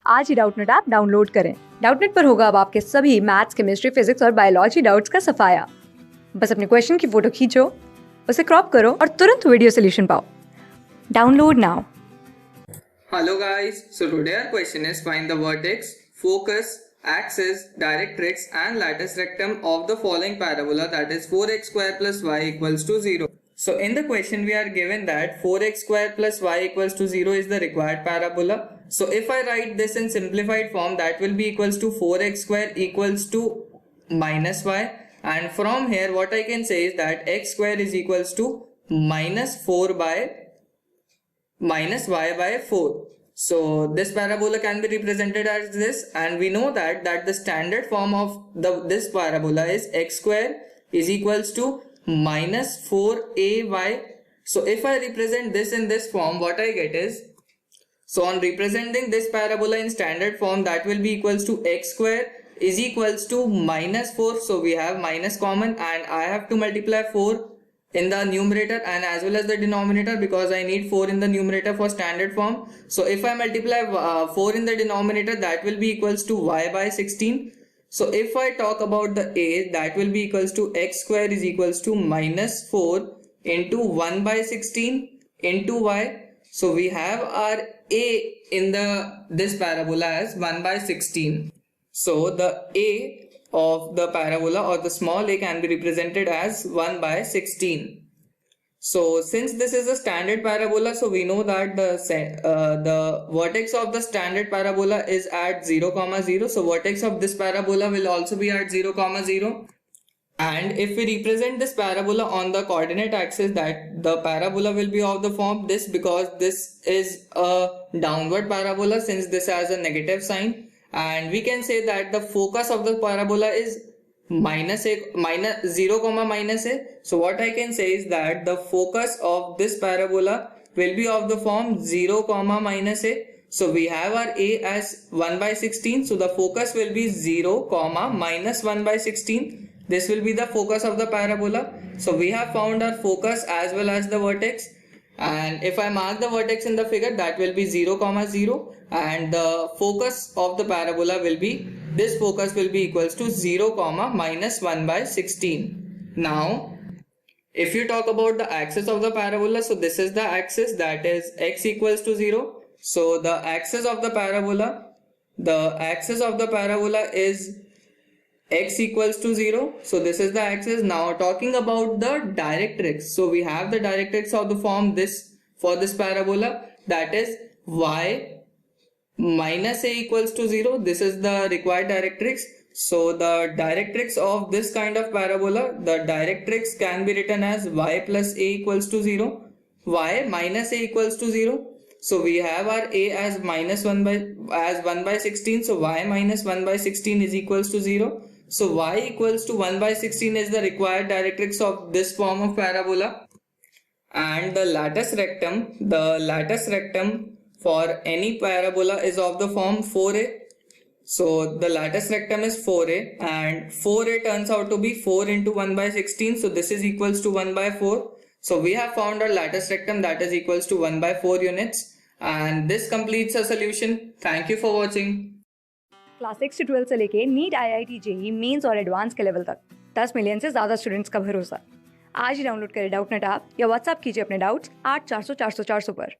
आज ही Doubtnut app download करें। Doubtnut पर होगा अब आपके सभी मैथ्स, केमिस्ट्री, फिजिक्स और बायोलॉजी डाउट्स का सफाया। बस अपने क्वेश्चन की फोटो खींचो, उसे क्रॉप करो और तुरंत वीडियो सोल्यूशन पाओ। Download now. Hello guys, so today our question is find the vertex, focus, axis, directrix and latus rectum of the following parabola, that is 4x square plus y equals to 0. So in the question we are given that 4x square plus y equals to 0 is the required parabola. So if I write this in simplified form, that will be equals to 4x square equals to minus y, and from here what I can say is that x square is equals to minus 4 by minus y by 4. So this parabola can be represented as this, and we know that the standard form of this parabola is x square is equals to minus 4ay. So if I represent this in this form, what I get is, so on representing this parabola in standard form, that will be equals to x square is equals to minus 4. So we have minus common and I have to multiply 4 in the numerator and as well as the denominator, because I need 4 in the numerator for standard form. So if I multiply 4 in the denominator, that will be equals to y by 16. So if I talk about the a, that will be equals to x square is equals to minus 4 into 1 by 16 into y. So we have our a in this parabola as 1 by 16. So the a of the parabola or the small a can be represented as 1 by 16. So since this is a standard parabola, so we know that the vertex of the standard parabola is at 0, 0. So vertex of this parabola will also be at 0, 0. And if we represent this parabola on the coordinate axis, that the parabola will be of the form this, because this is a downward parabola since this has a negative sign. And we can say that the focus of the parabola is minus 0, minus a. So what I can say is that the focus of this parabola will be of the form 0, minus a. So we have our a as 1 by 16. So the focus will be 0, minus 1 by 16. This will be the focus of the parabola. So we have found our focus as well as the vertex. And if I mark the vertex in the figure, that will be 0, 0, and the focus of the parabola will be, this focus will be equals to 0, minus 1 by 16. Now, if you talk about the axis of the parabola, so this is the axis, that is x equals to 0. So the axis of the parabola is x equals to 0. So this is the axis. Now talking about the directrix, so we have the directrix of the form this for this parabola, that is y minus a equals to 0. This is the required directrix. So the directrix of this kind of parabola, the directrix can be written as y plus a equals to 0, y minus a equals to 0. So we have our a as minus 1 by 16. So y minus 1 by 16 is equals to 0. So y equals to 1 by 16 is the required directrix of this form of parabola. And the latus rectum for any parabola is of the form 4a. So the latus rectum is 4a, and 4a turns out to be 4 into 1 by 16. So this is equals to 1 by 4. So we have found our latus rectum, that is equals to 1 by 4 units. And this completes the solution. Thank you for watching. Class 6 से 12 से लेके NEET, IIT, JEE mains और advance के level तक 10 million से ज्यादा students का भरोसा। आज ही डाउनलोड करें डाउटनेट ऐप या व्हाट्सएप कीजिए अपने डाउट्स 8400 400 400 पर।